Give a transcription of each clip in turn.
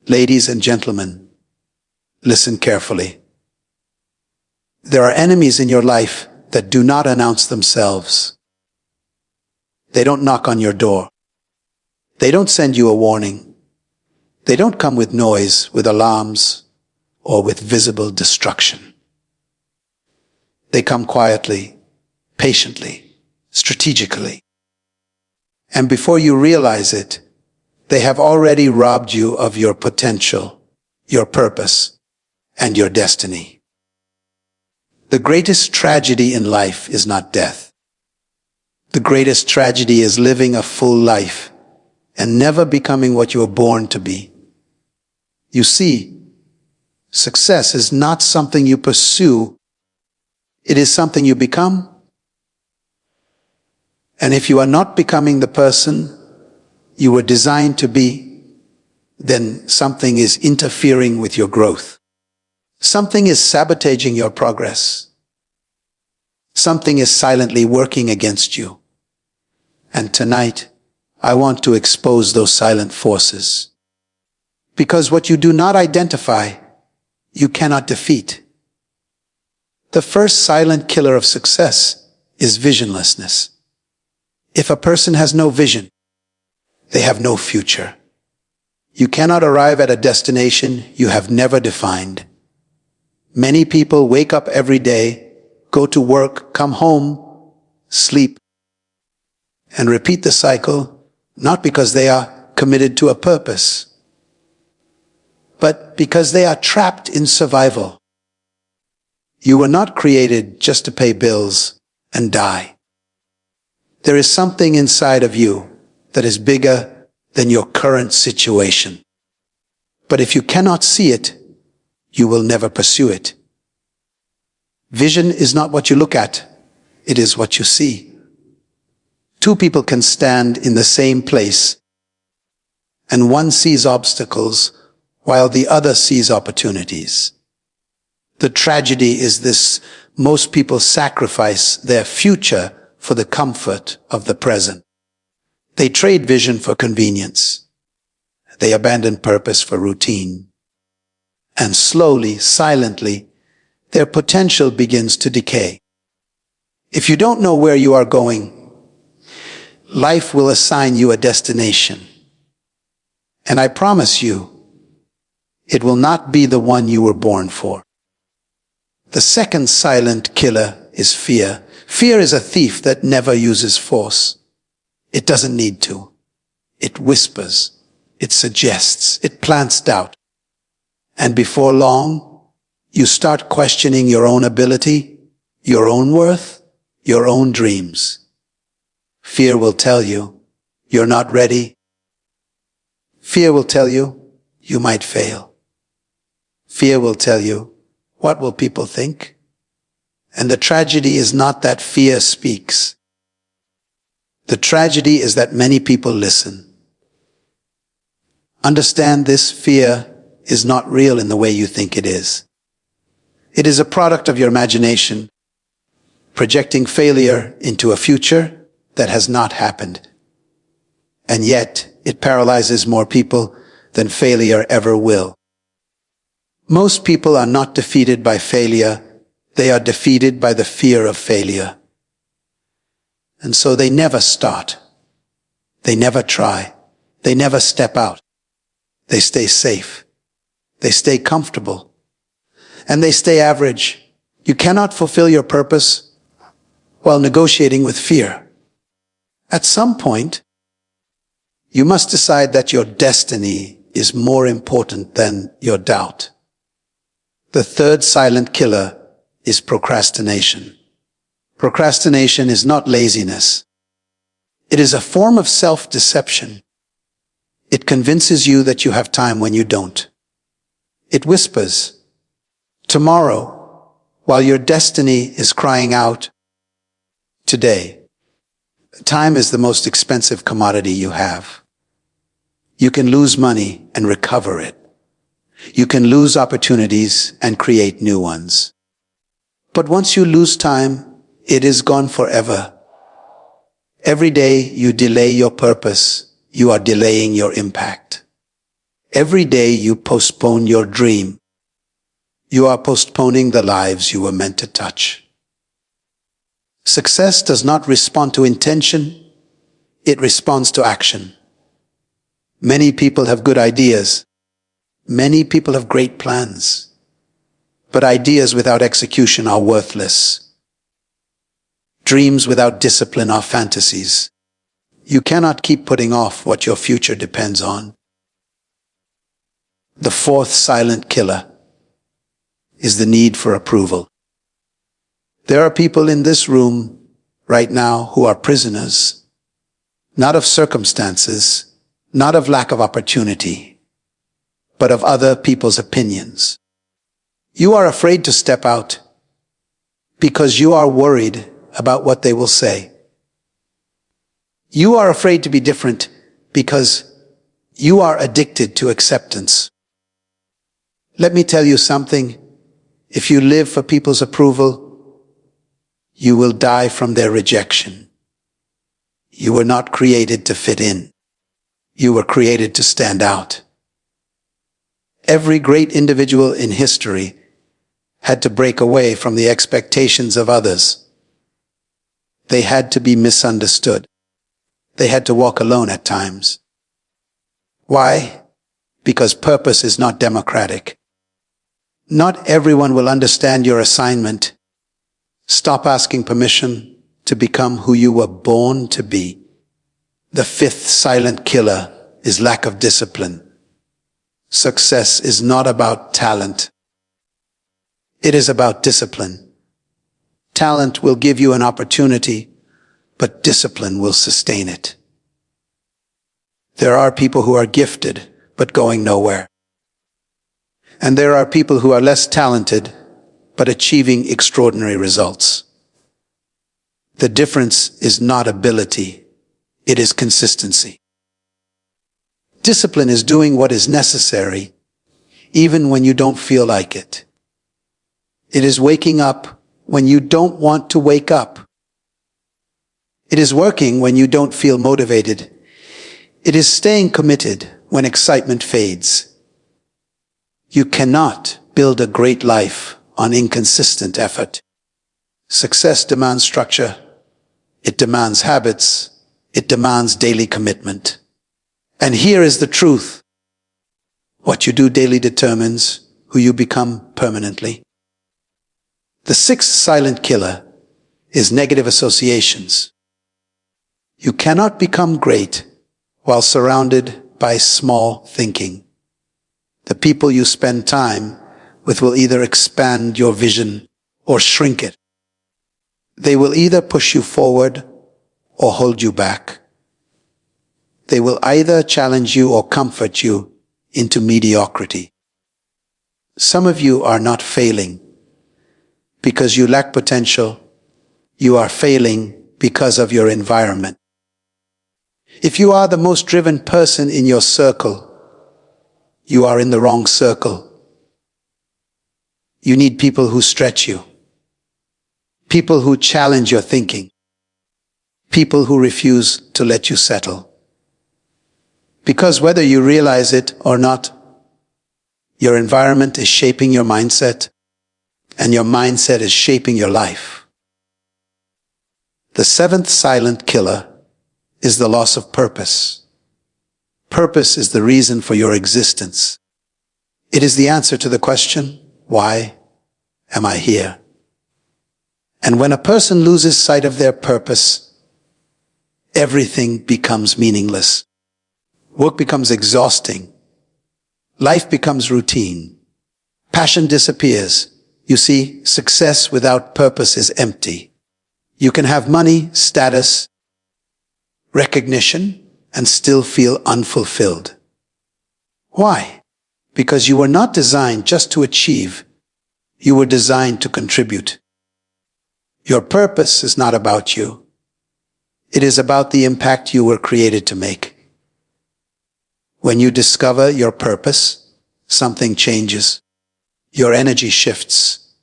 Ladies and gentlemen, listen carefully. There are enemies in your life that do not announce themselves. They don't knock on your door. They don't send you a warning. They don't come with noise, with alarms, or with visible destruction. They come quietly, patiently, strategically. And before you realize it, they have already robbed you of your potential, your purpose, and your destiny. The greatest tragedy in life is not death. The greatest tragedy is living a full life and never becoming what you were born to be. You see, success is not something you pursue. It is something you become. And if you are not becoming the person you were designed to be, then something is interfering with your growth. Something is sabotaging your progress. Something is silently working against you. And tonight, I want to expose those silent forces. Because what you do not identify, you cannot defeat. The first silent killer of success is visionlessness. If a person has no vision, they have no future. You cannot arrive at a destination you have never defined. Many people wake up every day, go to work, come home, sleep, and repeat the cycle, not because they are committed to a purpose, but because they are trapped in survival. You were not created just to pay bills and die. There is something inside of you that is bigger than your current situation. But if you cannot see it, you will never pursue it. Vision is not what you look at, it is what you see. Two people can stand in the same place, and one sees obstacles while the other sees opportunities. The tragedy is this: most people sacrifice their future for the comfort of the present. They trade vision for convenience. They abandon purpose for routine. And slowly, silently, their potential begins to decay. If you don't know where you are going, life will assign you a destination. And I promise you, it will not be the one you were born for. The second silent killer is fear. Fear is a thief that never uses force. It doesn't need to. It whispers, it suggests, it plants doubt. And before long, you start questioning your own ability, your own worth, your own dreams. Fear will tell you you're not ready. Fear will tell you you might fail. Fear will tell you, what will people think? And the tragedy is not that fear speaks. The tragedy is that many people listen. Understand this: fear is not real in the way you think it is. It is a product of your imagination, projecting failure into a future that has not happened. And yet, it paralyzes more people than failure ever will. Most people are not defeated by failure. They are defeated by the fear of failure. And so they never start. They never try. They never step out. They stay safe. They stay comfortable. And they stay average. You cannot fulfill your purpose while negotiating with fear. At some point, you must decide that your destiny is more important than your doubt. The third silent killer is procrastination. Procrastination is not laziness. It is a form of self-deception. It convinces you that you have time when you don't. It whispers, tomorrow, while your destiny is crying out, today. Time is the most expensive commodity you have. You can lose money and recover it. You can lose opportunities and create new ones. But once you lose time, it is gone forever. Every day you delay your purpose, you are delaying your impact. Every day you postpone your dream, you are postponing the lives you were meant to touch. Success does not respond to intention, it responds to action. Many people have good ideas. Many people have great plans. But ideas without execution are worthless. Dreams without discipline are fantasies. You cannot keep putting off what your future depends on. The fourth silent killer is the need for approval. There are people in this room right now who are prisoners, not of circumstances, not of lack of opportunity, but of other people's opinions. You are afraid to step out because you are worried about what they will say. You are afraid to be different because you are addicted to acceptance. Let me tell you something. If you live for people's approval, you will die from their rejection. You were not created to fit in. You were created to stand out. Every great individual in history had to break away from the expectations of others. They had to be misunderstood. They had to walk alone at times. Why? Because purpose is not democratic. Not everyone will understand your assignment. Stop asking permission to become who you were born to be. The fifth silent killer is lack of discipline. Success is not about talent. It is about discipline. Talent will give you an opportunity, but discipline will sustain it. There are people who are gifted, but going nowhere. And there are people who are less talented, but achieving extraordinary results. The difference is not ability, it is consistency. Discipline is doing what is necessary, even when you don't feel like it. It is waking up when you don't want to wake up. It is working when you don't feel motivated. It is staying committed when excitement fades. You cannot build a great life on inconsistent effort. Success demands structure. It demands habits. It demands daily commitment. And here is the truth. What you do daily determines who you become permanently. The sixth silent killer is negative associations. You cannot become great while surrounded by small thinking. The people you spend time with will either expand your vision or shrink it. They will either push you forward or hold you back. They will either challenge you or comfort you into mediocrity. Some of you are not failing because you lack potential. You are failing because of your environment. If you are the most driven person in your circle, you are in the wrong circle. You need people who stretch you, people who challenge your thinking, people who refuse to let you settle. Because whether you realize it or not, your environment is shaping your mindset, and your mindset is shaping your life. The seventh silent killer is the loss of purpose. Purpose is the reason for your existence. It is the answer to the question, why am I here? And when a person loses sight of their purpose, everything becomes meaningless. Work becomes exhausting. Life becomes routine. Passion disappears. You see, success without purpose is empty. You can have money, status, recognition, and still feel unfulfilled. Why? Because you were not designed just to achieve. You were designed to contribute. Your purpose is not about you. It is about the impact you were created to make. When you discover your purpose, something changes. Your energy shifts.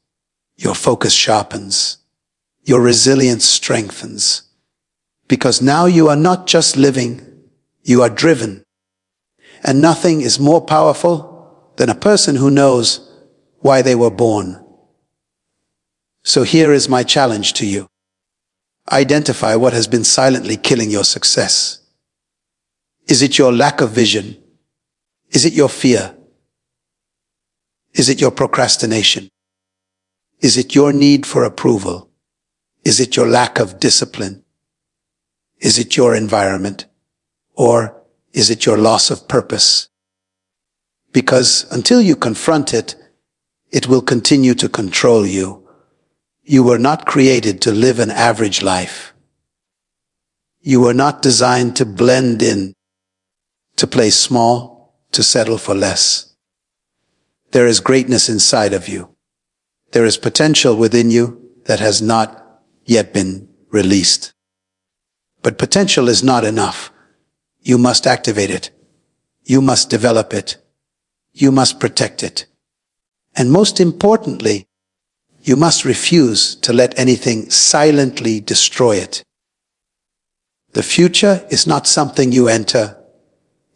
Your focus sharpens. Your resilience strengthens. Because now you are not just living, you are driven. and nothing is more powerful than a person who knows why they were born. So here is my challenge to you. Identify what has been silently killing your success. Is it your lack of vision? Is it your fear? Is it your procrastination? Is it your need for approval? Is it your lack of discipline? Is it your environment? Or is it your loss of purpose? Because until you confront it, it will continue to control you. You were not created to live an average life. You were not designed to blend in, to play small, to settle for less. There is greatness inside of you. There is potential within you that has not yet been released. But potential is not enough. You must activate it. You must develop it. You must protect it. And most importantly, you must refuse to let anything silently destroy it. The future is not something you enter.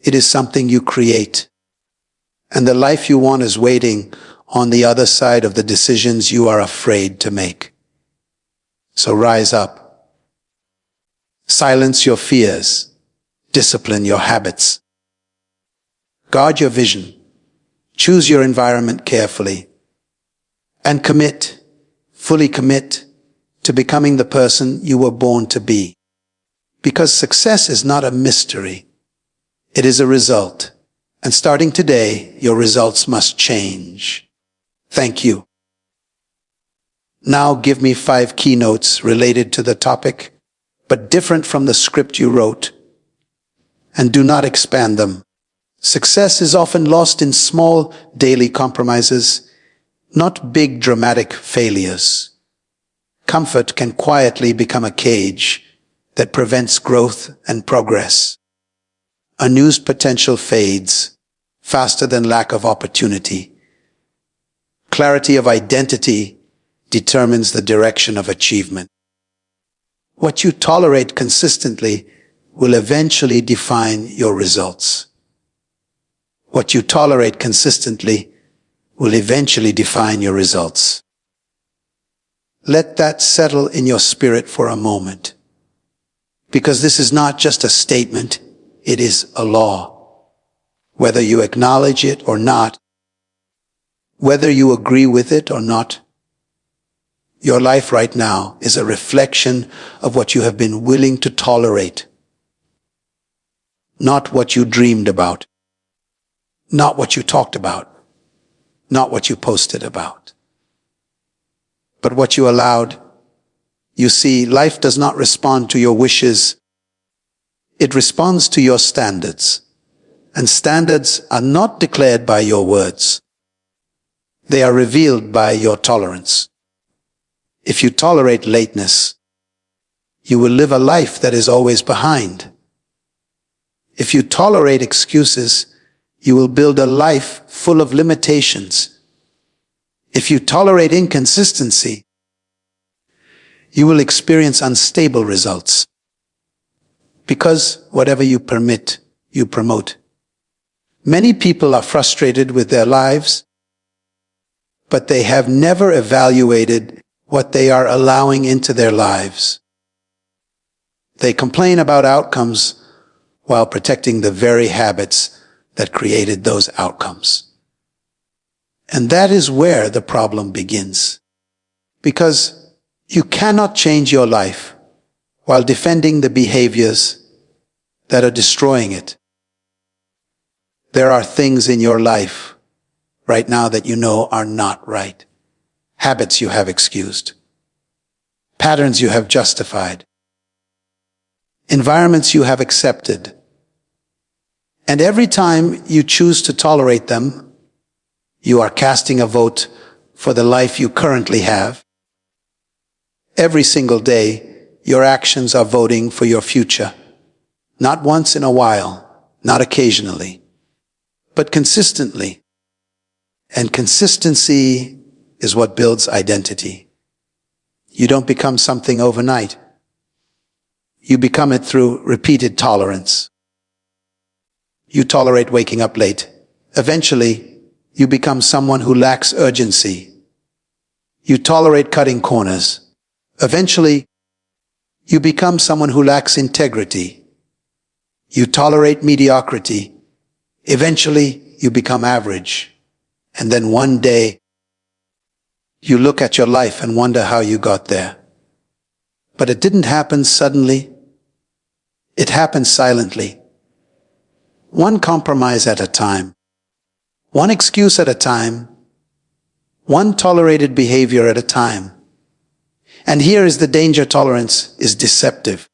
It is something you create. And the life you want is waiting on the other side of the decisions you are afraid to make. So rise up. Silence your fears. Discipline your habits. Guard your vision. Choose your environment carefully. And commit, fully commit to becoming the person you were born to be. Because success is not a mystery. It is a result. And starting today, your results must change. Thank you. Now give me 5 keynotes related to the topic, but different from the script you wrote. And do not expand them. Success is often lost in small daily compromises, not big dramatic failures. Comfort can quietly become a cage that prevents growth and progress. Unused potential fades faster than lack of opportunity. Clarity of identity determines the direction of achievement. What you tolerate consistently will eventually define your results. What you tolerate consistently will eventually define your results. Let that settle in your spirit for a moment. Because this is not just a statement, it is a law. Whether you acknowledge it or not, whether you agree with it or not, your life right now is a reflection of what you have been willing to tolerate. Not what you dreamed about. Not what you talked about. Not what you posted about. But what you allowed. You see, life does not respond to your wishes. It responds to your standards. And standards are not declared by your words. They are revealed by your tolerance. If you tolerate lateness, you will live a life that is always behind. If you tolerate excuses, you will build a life full of limitations. If you tolerate inconsistency, you will experience unstable results. Because whatever you permit, you promote. Many people are frustrated with their lives, but they have never evaluated what they are allowing into their lives. They complain about outcomes while protecting the very habits that created those outcomes. And that is where the problem begins. Because you cannot change your life while defending the behaviors that are destroying it. There are things in your life right now that you know are not right. Habits you have excused. Patterns you have justified. Environments you have accepted. And every time you choose to tolerate them, you are casting a vote for the life you currently have. Every single day, your actions are voting for your future. Not once in a while, not occasionally, but consistently. And consistency is what builds identity. You don't become something overnight. You become it through repeated tolerance. You tolerate waking up late. Eventually, you become someone who lacks urgency. You tolerate cutting corners. Eventually, you become someone who lacks integrity. You tolerate mediocrity. Eventually, you become average. And then one day, you look at your life and wonder how you got there. But it didn't happen suddenly. It happened silently. One compromise at a time. One excuse at a time. One tolerated behavior at a time. And here is the danger: tolerance is deceptive.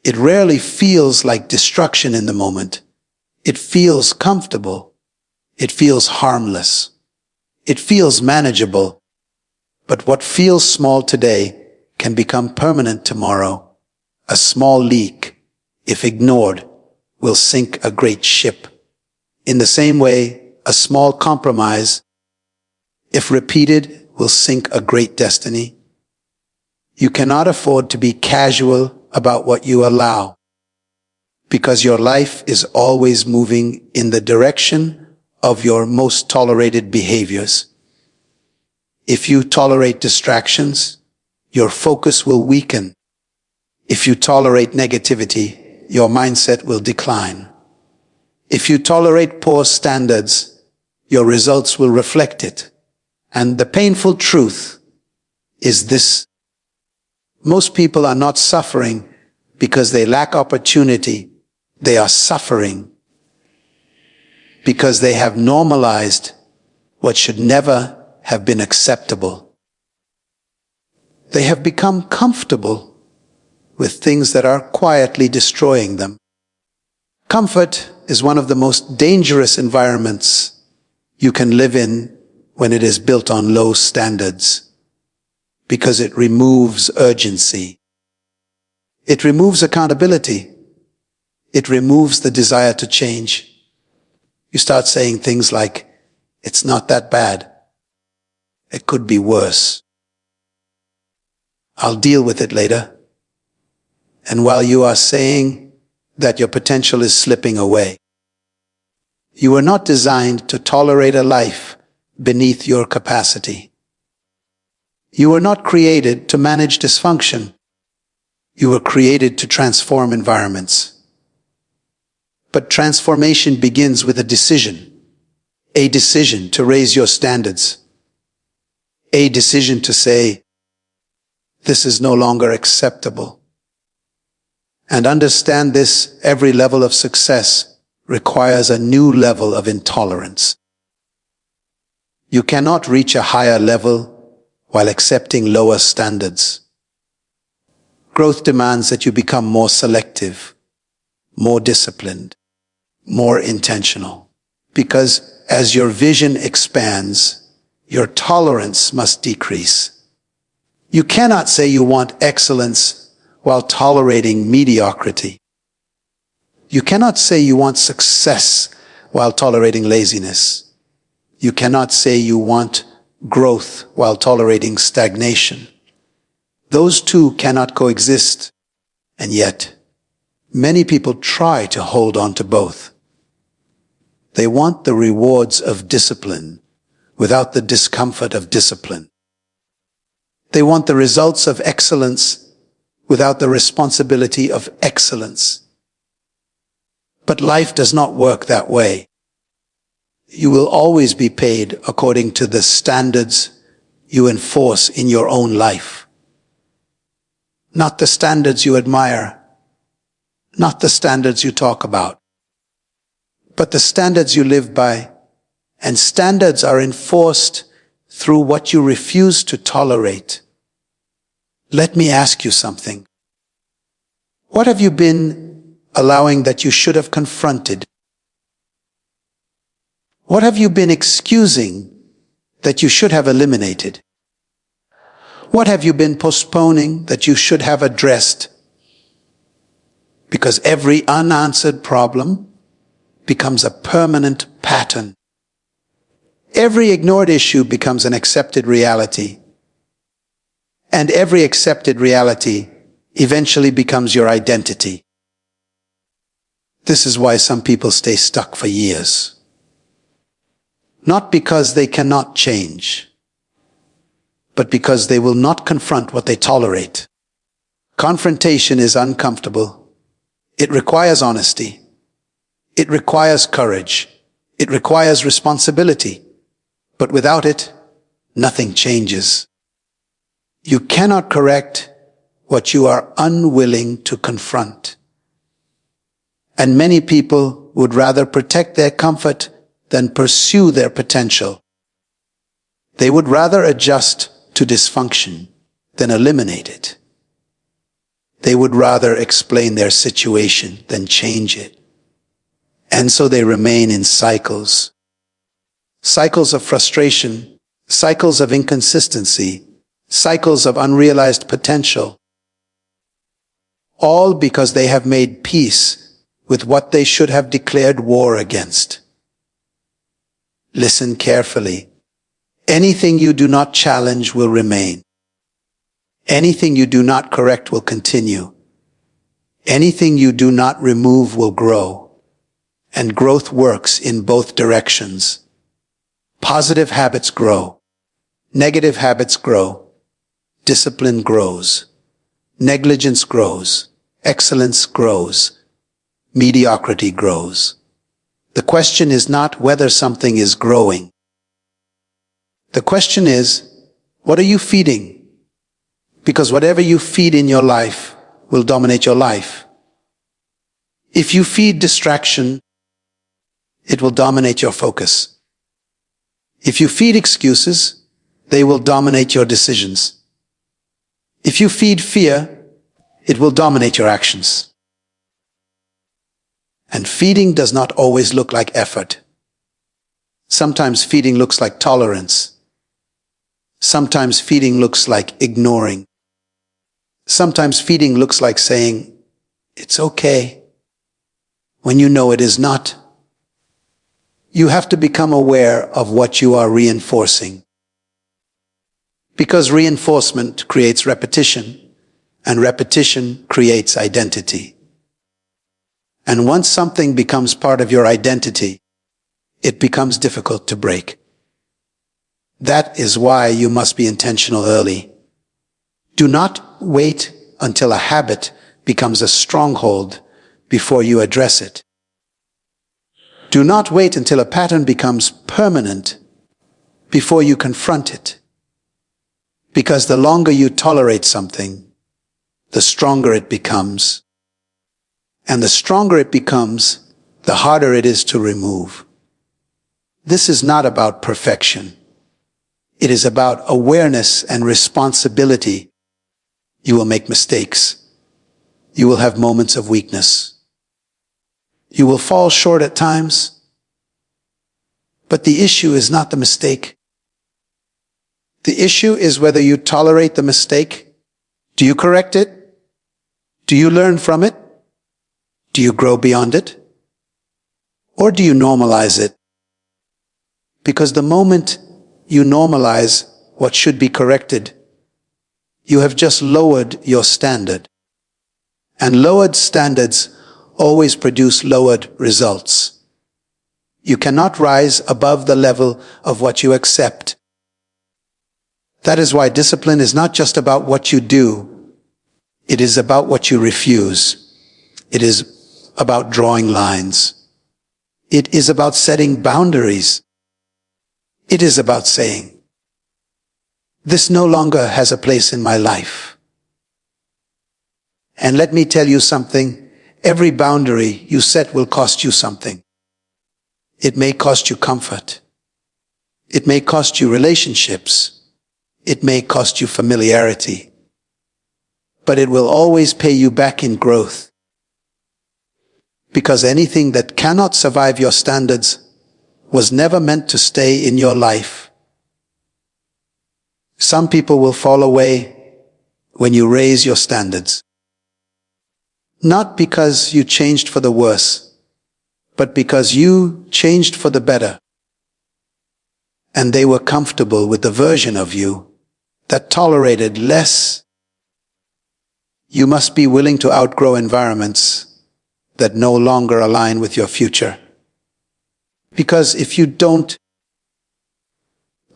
It rarely feels like destruction in the moment. It feels comfortable. It feels harmless. It feels manageable. But what feels small today can become permanent tomorrow. A small leak, if ignored, will sink a great ship. In the same way, a small compromise, if repeated, will sink a great destiny. You cannot afford to be casual about what you allow, because your life is always moving in the direction of your most tolerated behaviors. If you tolerate distractions, your focus will weaken. If you tolerate negativity, your mindset will decline. If you tolerate poor standards, your results will reflect it. And the painful truth is this: most people are not suffering because they lack opportunity. They are suffering because they have normalized what should never have been acceptable. They have become comfortable with things that are quietly destroying them. Comfort is one of the most dangerous environments you can live in when it is built on low standards, because it removes urgency. It removes accountability. It removes the desire to change. You start saying things like, "It's not that bad. It could be worse. I'll deal with it later." And while you are saying that, your potential is slipping away. You were not designed to tolerate a life beneath your capacity. You were not created to manage dysfunction. You were created to transform environments. But transformation begins with a decision to raise your standards, a decision to say, "This is no longer acceptable." And understand this: every level of success requires a new level of intolerance. You cannot reach a higher level while accepting lower standards. Growth demands that you become more selective, more disciplined, more intentional. Because as your vision expands, your tolerance must decrease. You cannot say you want excellence while tolerating mediocrity. You cannot say you want success while tolerating laziness. You cannot say you want growth while tolerating stagnation. Those two cannot coexist. And yet, many people try to hold on to both. They want the rewards of discipline without the discomfort of discipline. They want the results of excellence without the responsibility of excellence. But life does not work that way. You will always be paid according to the standards you enforce in your own life. Not the standards you admire, not the standards you talk about, but the standards you live by. And standards are enforced through what you refuse to tolerate. Let me ask you something. What have you been allowing that you should have confronted? What have you been excusing that you should have eliminated? What have you been postponing that you should have addressed? Because every unanswered problem becomes a permanent pattern. Every ignored issue becomes an accepted reality. And every accepted reality eventually becomes your identity. This is why some people stay stuck for years. Not because they cannot change, but because they will not confront what they tolerate. Confrontation is uncomfortable. It requires honesty. It requires courage. It requires responsibility. But without it, nothing changes. You cannot correct what you are unwilling to confront. And many people would rather protect their comfort than pursue their potential. They would rather adjust to dysfunction than eliminate it. They would rather explain their situation than change it. And so they remain in cycles. Cycles of frustration, cycles of inconsistency, cycles of unrealized potential. All because they have made peace with what they should have declared war against. Listen carefully. Anything you do not challenge will remain. Anything you do not correct will continue. Anything you do not remove will grow. And growth works in both directions. Positive habits grow. Negative habits grow. Discipline grows. Negligence grows. Excellence grows. Mediocrity grows. The question is not whether something is growing. The question is, what are you feeding? Because whatever you feed in your life will dominate your life. If you feed distraction, it will dominate your focus. If you feed excuses, they will dominate your decisions. If you feed fear, it will dominate your actions. And feeding does not always look like effort. Sometimes feeding looks like tolerance. Sometimes feeding looks like ignoring. Sometimes feeding looks like saying, "It's okay," when you know it is not. You have to become aware of what you are reinforcing. Because reinforcement creates repetition, and repetition creates identity. And once something becomes part of your identity, it becomes difficult to break. That is why you must be intentional early. Do not wait until a habit becomes a stronghold before you address it. Do not wait until a pattern becomes permanent before you confront it. Because the longer you tolerate something, the stronger it becomes. And the stronger it becomes, the harder it is to remove. This is not about perfection. It is about awareness and responsibility. You will make mistakes. You will have moments of weakness. You will fall short at times. But the issue is not the mistake. The issue is whether you tolerate the mistake. Do you correct it? Do you learn from it? Do you grow beyond it? Or do you normalize it? Because the moment you normalize what should be corrected, you have just lowered your standard. And lowered standards always produce lowered results. You cannot rise above the level of what you accept. That is why discipline is not just about what you do. It is about what you refuse. It is about drawing lines. It is about setting boundaries. It is about saying, "This no longer has a place in my life." And let me tell you something, every boundary you set will cost you something. It may cost you comfort. It may cost you relationships. It may cost you familiarity. But it will always pay you back in growth. Because anything that cannot survive your standards was never meant to stay in your life. Some people will fall away when you raise your standards. Not because you changed for the worse, but because you changed for the better. And they were comfortable with the version of you that tolerated less. You must be willing to outgrow environments, that no longer align with your future. Because if you don't,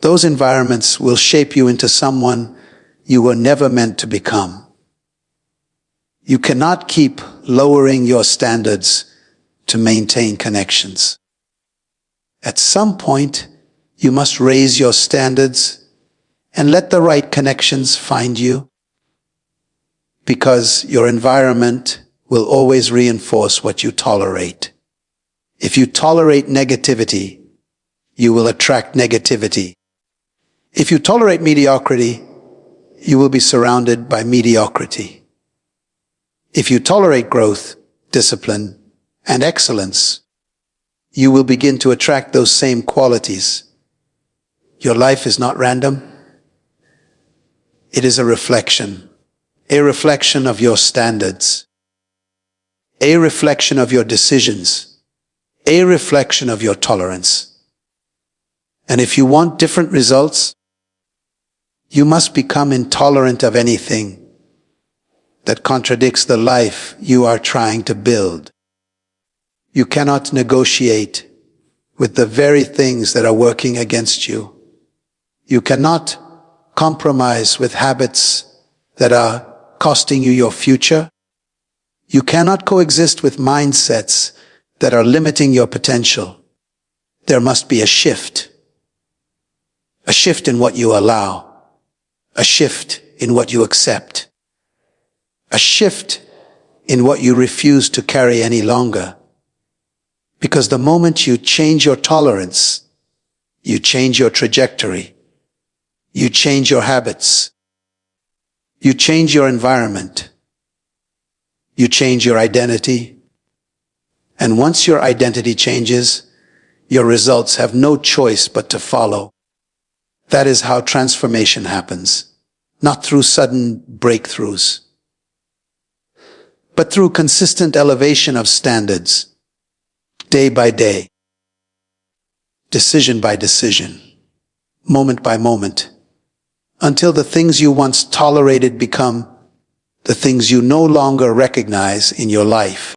those environments will shape you into someone you were never meant to become. You cannot keep lowering your standards to maintain connections. At some point, you must raise your standards and let the right connections find you, because your environment will always reinforce what you tolerate. If you tolerate negativity, you will attract negativity. If you tolerate mediocrity, you will be surrounded by mediocrity. If you tolerate growth, discipline, and excellence, you will begin to attract those same qualities. Your life is not random. It is a reflection of your standards, a reflection of your decisions, a reflection of your tolerance. And if you want different results, you must become intolerant of anything that contradicts the life you are trying to build. You cannot negotiate with the very things that are working against you. You cannot compromise with habits that are costing you your future. You cannot coexist with mindsets that are limiting your potential. There must be a shift in what you allow, a shift in what you accept, a shift in what you refuse to carry any longer. Because the moment you change your tolerance, you change your trajectory, you change your habits, you change your environment, you change your identity. And once your identity changes, your results have no choice but to follow. That is how transformation happens, not through sudden breakthroughs, but through consistent elevation of standards, day by day, decision by decision, moment by moment, until the things you once tolerated become the things you no longer recognize in your life.